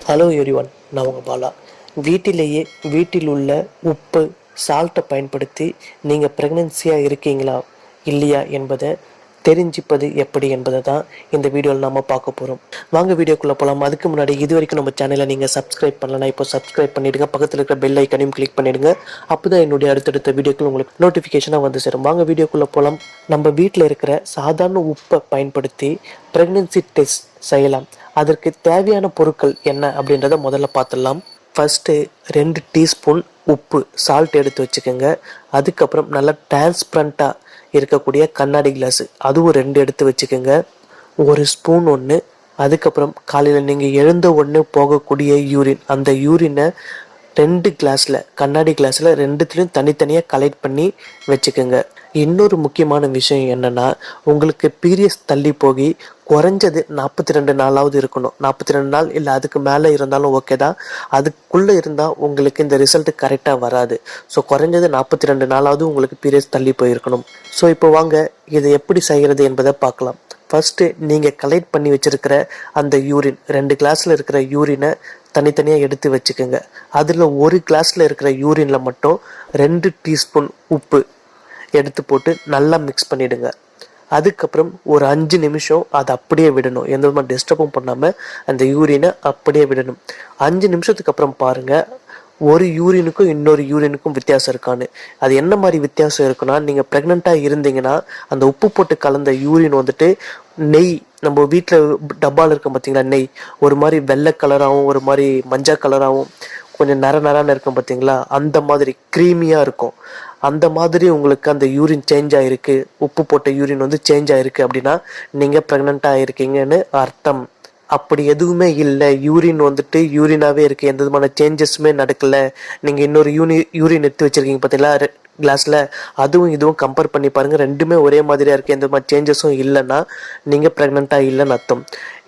Hello everyone, நான் உங்கள் பாலா. வீட்டில் உள்ள உப்பு சால்ட்டை பயன்படுத்தி நீங்கள் ப்ரெக்னென்சியாக இருக்கீங்களா இல்லையா என்பதை தெரிஞ்சுப்பது எப்படி என்பதை தான் இந்த வீடியோவில் நம்ம பார்க்க போகிறோம். வாங்க வீடியோக்குள்ளே போகலாம். அதுக்கு முன்னாடி இது வரைக்கும் நம்ம சேனலை நீங்கள் சப்ஸ்கிரைப் பண்ணலன்னா இப்போ சப்ஸ்கிரைப் பண்ணிவிடுங்க. பக்கத்தில் இருக்கிற பெல் ஐக்கனையும் கிளிக் பண்ணிவிடுங்க. அப்போ தான் என்னுடைய அடுத்தடுத்த வீடியோக்கள் உங்களுக்கு நோட்டிஃபிகேஷனாக வந்து சேரும். வாங்க வீடியோக்குள்ளே போகலாம். நம்ம வீட்டில் இருக்கிற சாதாரண உப்பை பயன்படுத்தி ப்ரெக்னென்சி டெஸ்ட் செய்யலாம். அதற்கு தேவையான பொருட்கள் என்ன அப்படின்றத முதல்ல பார்த்துடலாம். ஃபஸ்ட்டு 2 டீஸ்பூன் உப்பு சால்ட் எடுத்து வச்சுக்கோங்க. அதுக்கப்புறம் நல்லா டிரான்ஸ்பரண்ட்டாக இருக்கக்கூடிய கண்ணாடி கிளாஸு அதுவும் 2 எடுத்து வச்சுக்கோங்க. 1 ஸ்பூன் ஒன்று. அதுக்கப்புறம் காலையில் நீங்கள் எழுந்த உடனே போகக்கூடிய யூரின், அந்த யூரினை 2 கிளாஸில் கண்ணாடி கிளாஸில் 2த்துலையும் தனித்தனியாக கலெக்ட் பண்ணி வச்சுக்கோங்க. இன்னொரு முக்கியமான விஷயம் என்னென்னா, உங்களுக்கு பீரியட்ஸ் தள்ளி போய் குறைஞ்சது 42 நாளாவது இருக்கணும். 42 நாள் இல்லை அதுக்கு மேலே இருந்தாலும் ஓகே தான். அதுக்குள்ளே இருந்தால் உங்களுக்கு இந்த ரிசல்ட்டு கரெக்டாக வராது. ஸோ குறைஞ்சது 42 நாளாவது உங்களுக்கு பீரியட்ஸ் தள்ளி போயிருக்கணும். ஸோ இப்போ வாங்க இதை எப்படி செய்கிறது என்பதை பார்க்கலாம். ஃபஸ்ட்டு நீங்கள் கலெக்ட் பண்ணி வச்சுருக்கிற அந்த யூரின், 2 கிளாஸில் இருக்கிற யூரினை தனித்தனியாக எடுத்து வச்சுக்கோங்க. அதில் 1 கிளாஸில் இருக்கிற யூரினில் மட்டும் 2 டீஸ்பூன் உப்பு எடுத்து போட்டு நல்லா மிக்ஸ் பண்ணிவிடுங்க. அதுக்கப்புறம் ஒரு 5 நிமிஷம் அதை அப்படியே விடணும். எந்த விதமாக டிஸ்டர்பும் பண்ணாமல் அந்த யூரினை அப்படியே விடணும். 5 நிமிஷத்துக்கு அப்புறம் பாருங்கள், ஒரு யூரினுக்கும் இன்னொரு யூரினுக்கும் வித்தியாசம் இருக்கான்னு. அது என்ன மாதிரி வித்தியாசம் இருக்குன்னா, நீங்கள் ப்ரெக்னெண்ட்டாக இருந்தீங்கன்னா அந்த உப்பு போட்டு கலந்த யூரின் வந்துட்டு நெய், நம்ம வீட்டில் டப்பாவில் இருக்கும் பார்த்தீங்களா, நெய் ஒரு மாதிரி வெள்ளை கலராகவும் ஒரு மாதிரி மஞ்சள் கலராகவும் கொஞ்சம் நரன்னு இருக்கும் பார்த்தீங்களா, அந்த மாதிரி க்ரீமியாக இருக்கும். அந்த மாதிரி உங்களுக்கு அந்த யூரின் சேஞ்ச் ஆகிருக்கு, உப்பு போட்ட யூரின் வந்து சேஞ்ச் ஆகிருக்கு அப்படின்னா நீங்கள் ப்ரெக்னெண்ட்டாக இருக்கீங்கன்னு அர்த்தம். அப்படி எதுவுமே இல்லை, யூரின் வந்துட்டு யூரினாகவே இருக்குது, எந்த விதமான சேஞ்சஸுமே நடக்கலை, நீங்கள் இன்னொரு யூரின் எடுத்து வச்சுருக்கீங்க பார்த்தீங்களா கிளாஸில், அதுவும் இதுவும் கம்பேர் பண்ணி பாருங்கள், ரெண்டுமே ஒரே மாதிரியாக இருக்குது, எந்த மாதிரி சேஞ்சஸும் இல்லைன்னா நீங்கள் ப்ரெக்னெண்ட்டாக இல்லைன்னு அர்த்தம்.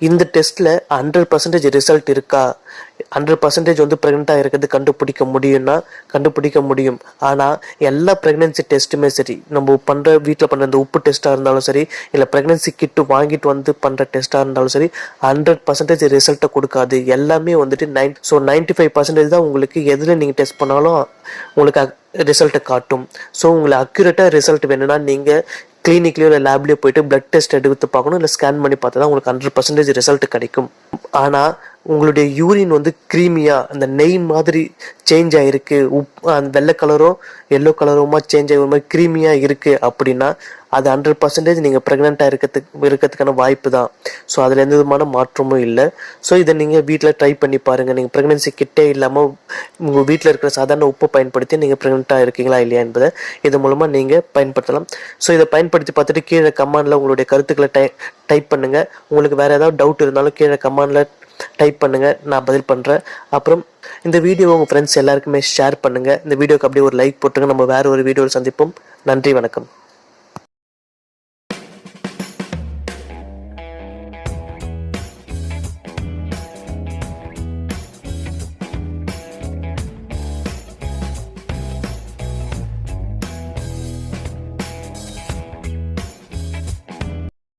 இந்த டெஸ்ட்டில் 100% ரிசல்ட் இருக்கா, 100% வந்து ப்ரெக்னெண்ட்டாக இருக்கிறது கண்டுபிடிக்க முடியும்னா கண்டுபிடிக்க முடியும். ஆனால் எல்லா ப்ரெக்னென்சி டெஸ்ட்டுமே சரி, நம்ம வீட்டில் பண்ணுற இந்த உப்பு டெஸ்ட்டாக இருந்தாலும் சரி, இல்லை ப்ரெக்னென்சி கிட்டு வாங்கிட்டு வந்து பண்ணுற டெஸ்ட்டாக இருந்தாலும் சரி, 100% ரிசல்ட்டை கொடுக்காது. எல்லாமே வந்துட்டு 95% தான் உங்களுக்கு எதில் நீங்கள் டெஸ்ட் பண்ணாலும் உங்களுக்கு ரிசல்ட்டை காட்டும். ஸோ உங்களுக்கு அக்யூரேட்டாக ரிசல்ட் வேணும்னா நீங்கள் கிளினிக்லேயோ இல்லை லேப்லேயோ போய்ட்டு பிளட் டெஸ்ட் எடுத்து பார்க்கணும், இல்லை ஸ்கேன் பண்ணி பார்த்தா தான் உங்களுக்கு 100% ரிசல்ட் கிடைக்கும். ஆனால் உங்களுடைய யூரின் வந்து க்ரீமியாக அந்த நெய் மாதிரி சேஞ்ச் ஆகிருக்கு, அந்த வெள்ளை கலரும் எல்லோ கலருமா சேஞ்ச் ஆகி ஒரு மாதிரி க்ரீமியாக இருக்குது அப்படின்னா அது 100% நீங்கள் ப்ரெக்னெண்ட்டாக இருக்கிறதுக்கான வாய்ப்பு தான். ஸோ அதில் எந்த விதமான மாற்றமும் இல்லை. ஸோ இதை நீங்கள் வீட்டில் ட்ரை பண்ணி பாருங்கள். நீங்கள் ப்ரெக்னென்சி கிட்டே இல்லாமல் உங்கள் வீட்டில் இருக்கிற சாதாரண உப்பை பயன்படுத்தி நீங்கள் ப்ரெக்னெண்ட்டாக இருக்கீங்களா இல்லையா என்பதை இது மூலமாக நீங்கள் பயன்படுத்தலாம். ஸோ இதை பயன்படுத்தி பார்த்துட்டு கீழே கமெண்டில் உங்களுடைய கருத்துக்களை டைப் பண்ணுங்கள். உங்களுக்கு வேறு ஏதாவது டவுட் இருந்தாலும் கீழே கமெண்டில் டைப் பண்ணுங்கள், நான் பதில் பண்ணுறேன். அப்புறம் இந்த வீடியோ உங்கள் ஃப்ரெண்ட்ஸ் எல்லாருக்குமே ஷேர் பண்ணுங்கள். இந்த வீடியோக்கு அப்படியே ஒரு லைக் போட்டுருங்க. நம்ம வேறு ஒரு வீடியோவில் சந்திப்போம். நன்றி, வணக்கம்.